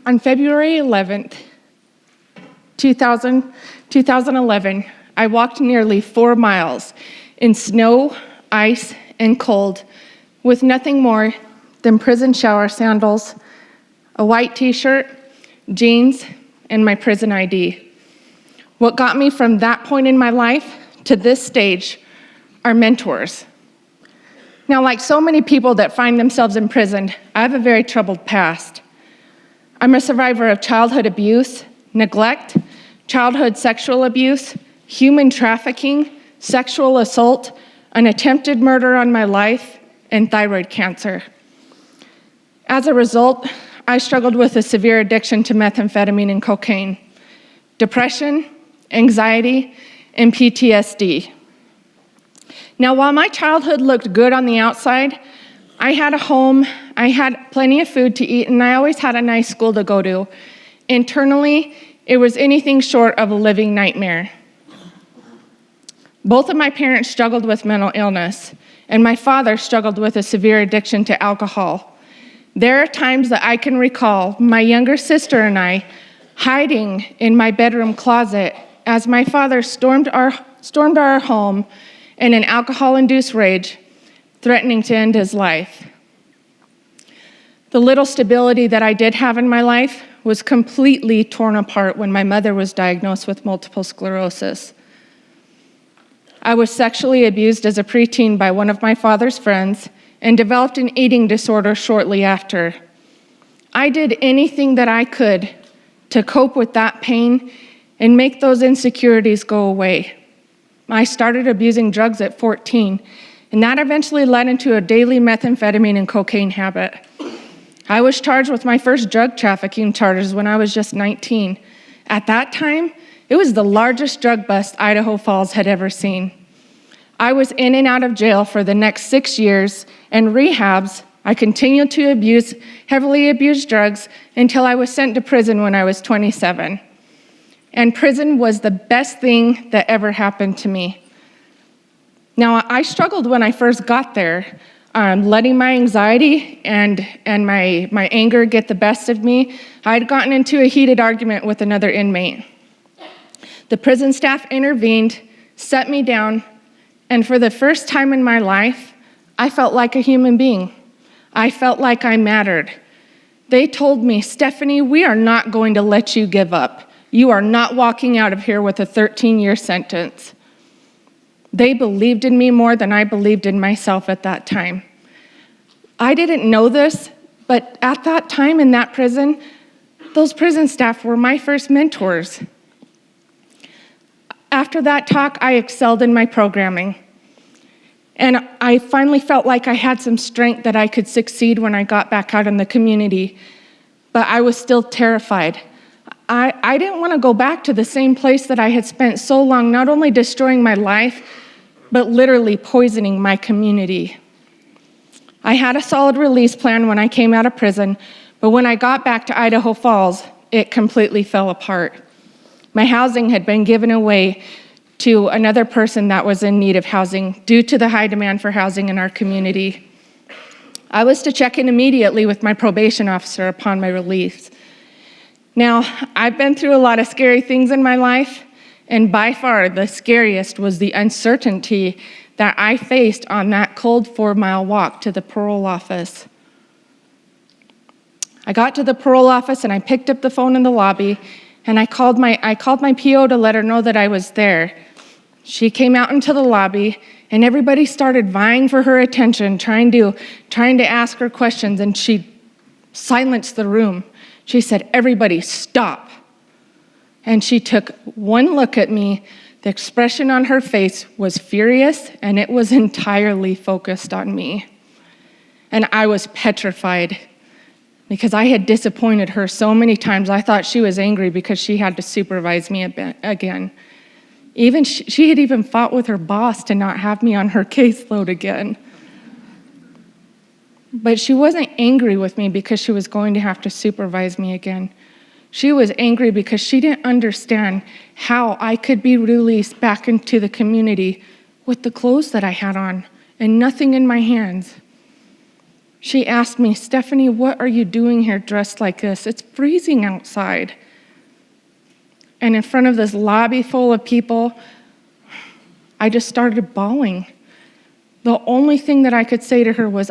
On February 11th, 2011, I walked nearly 4 miles in snow, ice, and cold with nothing more than prison shower sandals, a white t-shirt, jeans, and my prison ID. What got me from that point in my life to this stage are mentors. Now, like so many people that find themselves imprisoned, I have a very troubled past. I'm a survivor of childhood abuse, neglect, childhood sexual abuse, human trafficking, sexual assault, an attempted murder on my life, and thyroid cancer. As a result, I struggled with a severe addiction to methamphetamine and cocaine, depression, anxiety, and PTSD. Now, while my childhood looked good on the outside, I had a home, I had plenty of food to eat, and I always had a nice school to go to. Internally, it was anything short of a living nightmare. Both of my parents struggled with mental illness, and my father struggled with a severe addiction to alcohol. There are times that I can recall my younger sister and I hiding in my bedroom closet as my father stormed our home in an alcohol-induced rage, threatening to end his life. The little stability that I did have in my life was completely torn apart when my mother was diagnosed with multiple sclerosis. I was sexually abused as a preteen by one of my father's friends and developed an eating disorder shortly after. I did anything that I could to cope with that pain and make those insecurities go away. I started abusing drugs at 14, and that eventually led into a daily methamphetamine and cocaine habit. I was charged with my first drug trafficking charges when I was just 19. At that time, it was the largest drug bust Idaho Falls had ever seen. I was in and out of jail for the next 6 years, and rehabs. I continued to heavily abuse drugs until I was sent to prison when I was 27. And prison was the best thing that ever happened to me. Now, I struggled when I first got there, letting my anxiety and my anger get the best of me. I'd gotten into a heated argument with another inmate. The prison staff intervened, set me down, and for the first time in my life, I felt like a human being. I felt like I mattered. They told me, "Stephanie, we are not going to let you give up. You are not walking out of here with a 13-year sentence." They believed in me more than I believed in myself at that time. I didn't know this, but at that time in that prison, those prison staff were my first mentors. After that talk, I excelled in my programming. And I finally felt like I had some strength that I could succeed when I got back out in the community. But I was still terrified. I didn't want to go back to the same place that I had spent so long, not only destroying my life, but literally poisoning my community. I had a solid release plan when I came out of prison, but when I got back to Idaho Falls, it completely fell apart. My housing had been given away to another person that was in need of housing due to the high demand for housing in our community. I was to check in immediately with my probation officer upon my release. Now, I've been through a lot of scary things in my life, and by far the scariest was the uncertainty that I faced on that cold 4-mile walk to the parole office. I got to the parole office and I picked up the phone in the lobby, and I called my PO to let her know that I was there. She came out into the lobby, and everybody started vying for her attention, trying to ask her questions, and she silenced the room. She said, "Everybody stop." And she took one look at me. The expression on her face was furious, and it was entirely focused on me. And I was petrified because I had disappointed her so many times. I thought she was angry because she had to supervise me again. Even she had even fought with her boss to not have me on her caseload again. But she wasn't angry with me because she was going to have to supervise me again. She was angry because she didn't understand how I could be released back into the community with the clothes that I had on and nothing in my hands. She asked me, "Stephanie, what are you doing here dressed like this? It's freezing outside." And in front of this lobby full of people, I just started bawling. The only thing that I could say to her was,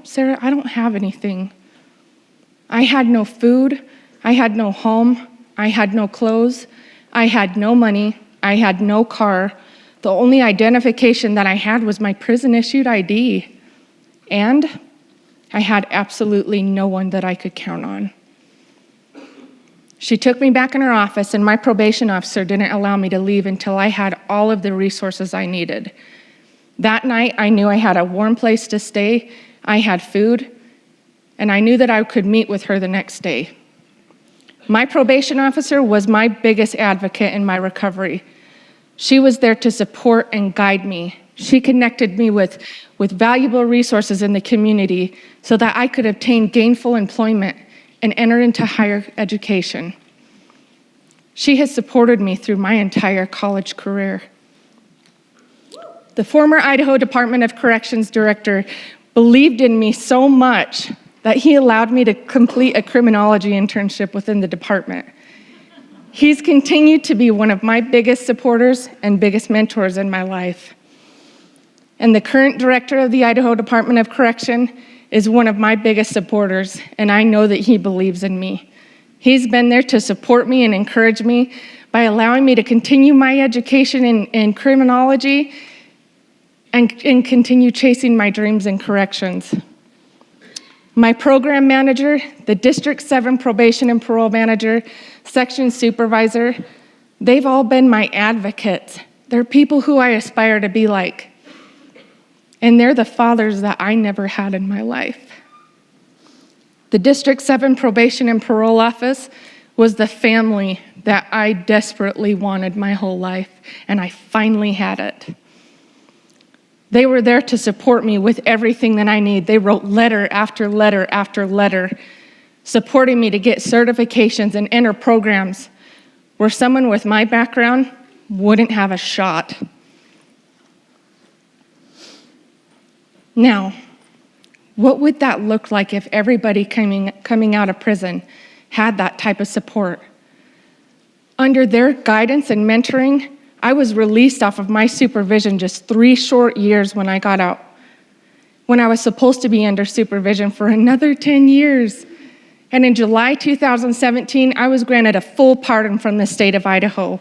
Sarah, I don't have anything. I had no food, I had no home, I had no clothes, I had no money, I had no car. The only identification that I had was my prison-issued ID. And I had absolutely no one that I could count on. She took me back in her office, and my probation officer didn't allow me to leave until I had all of the resources I needed. That night, I knew I had a warm place to stay, I had food, and I knew that I could meet with her the next day. My probation officer was my biggest advocate in my recovery. She was there to support and guide me. She connected me with valuable resources in the community so that I could obtain gainful employment and enter into higher education. She has supported me through my entire college career. The former Idaho Department of Corrections director believed in me so much that he allowed me to complete a criminology internship within the department. He's continued to be one of my biggest supporters and biggest mentors in my life. And the current director of the Idaho Department of Correction is one of my biggest supporters, and I know that he believes in me. He's been there to support me and encourage me by allowing me to continue my education in criminology and continue chasing my dreams in corrections. My program manager, the District 7 probation and parole manager, section supervisor, they've all been my advocates. They're people who I aspire to be like. And they're the fathers that I never had in my life. The District 7 probation and parole office was the family that I desperately wanted my whole life, and I finally had it. They were there to support me with everything that I need. They wrote letter after letter after letter, supporting me to get certifications and enter programs where someone with my background wouldn't have a shot. Now, what would that look like if everybody coming out of prison had that type of support? Under their guidance and mentoring, I was released off of my supervision just 3 short years when I got out, when I was supposed to be under supervision for another 10 years. And in July 2017, I was granted a full pardon from the state of Idaho.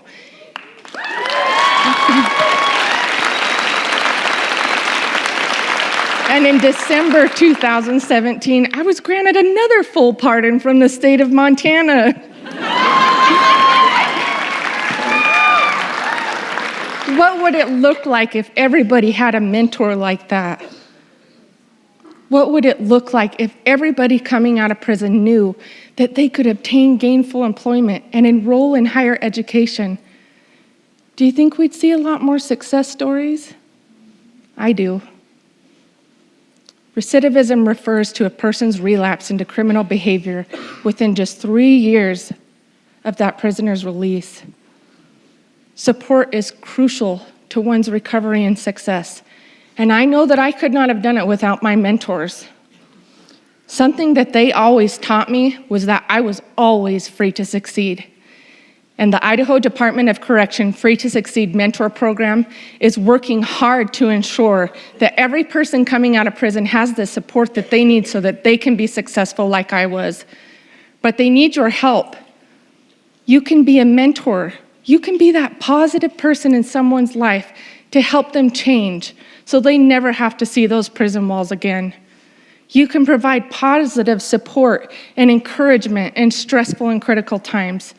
And in December 2017, I was granted another full pardon from the state of Montana. What would it look like if everybody had a mentor like that? What would it look like if everybody coming out of prison knew that they could obtain gainful employment and enroll in higher education? Do you think we'd see a lot more success stories? I do. Recidivism refers to a person's relapse into criminal behavior within just 3 years of that prisoner's release. Support is crucial to one's recovery and success, and I know that I could not have done it without my mentors. Something that they always taught me was that I was always free to succeed. And the Idaho Department of Correction Free to Succeed Mentor Program is working hard to ensure that every person coming out of prison has the support that they need so that they can be successful like I was. But they need your help. You can be a mentor. You can be that positive person in someone's life to help them change so they never have to see those prison walls again. You can provide positive support and encouragement in stressful and critical times.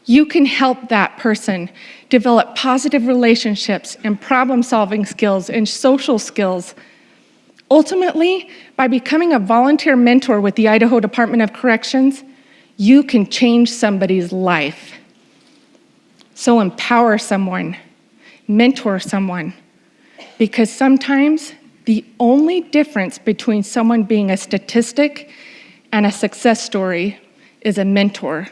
You can help that person develop positive relationships and problem-solving skills and social skills. Ultimately, by becoming a volunteer mentor with the Idaho Department of Corrections, you can change somebody's life. So empower someone, mentor someone, because sometimes the only difference between someone being a statistic and a success story is a mentor.